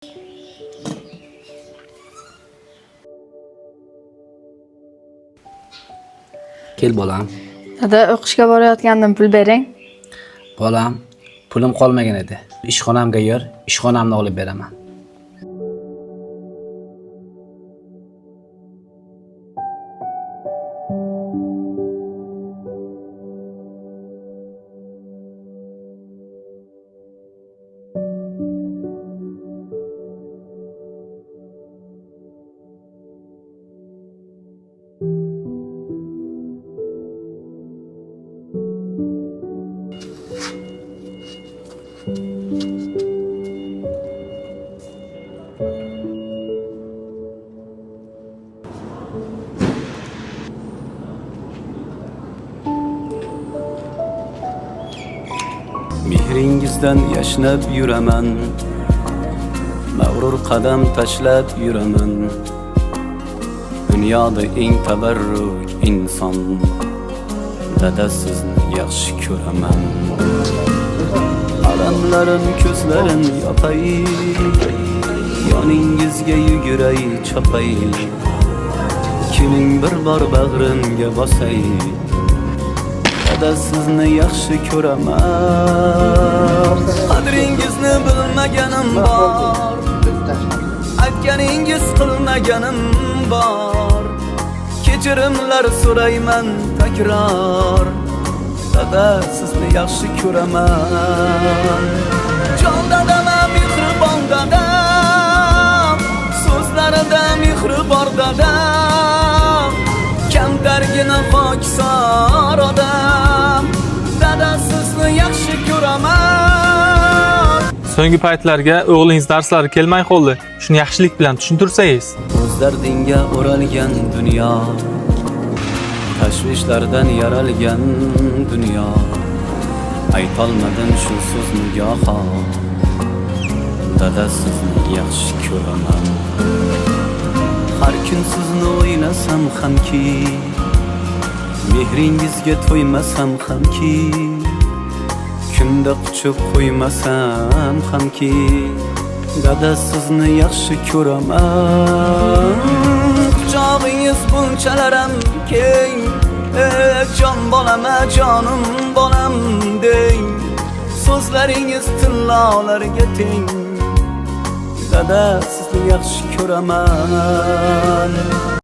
Kel bolam. Dada, o'qishga borayotgandim, pul bering. Bolam, pulim qolmagan edi. Ishxonamga yur, ishxonamni olib beraman. Mehringizdan yashnab yuraman, mag'rur qadam tashlab yuraman. Dunyoda eng tabarruk inson, dada sizni yaxshi ko'raman. Alamlarim ko'zlarim yopay, yoningizga yuguray chopay. Keling bir bor bag'rimga bosay, dada sizni yaxshi ko'raman. Qadringizni bilmaganim bor, aytganingiz qilmaganim bor. Kechirimlar so'rayman takror, dada sizni yaxshi ko'raman. Jon dadam, mehribon dadam, so'zlarida mehri bor dadam. Kamtargina pokisor odam, dada sizni yaxshi ko'raman. So'nggi paytlarga o'g'lingiz darslari kelmay qoldi. Shuni yaxshilik bilan tushuntirsangiz. O'z dardinga o'ralgan dunyo, tashvishlardan yaralgan dunyo. Aytolmadim shu so'zni goho, dada sizni yaxshi ko'raman. Har kun sizni o'ylasam hamki, mehringizga to'ymasam hamki, kunda quchib qo'ymasam hamki, dada sizni yaxshi ko'raman. Quchog'ingiz bunchalaram keng, jon bolam, jonim bolam deng. So'zlaringiz tillolarga teng, dada sizni yaxshi ko'raman.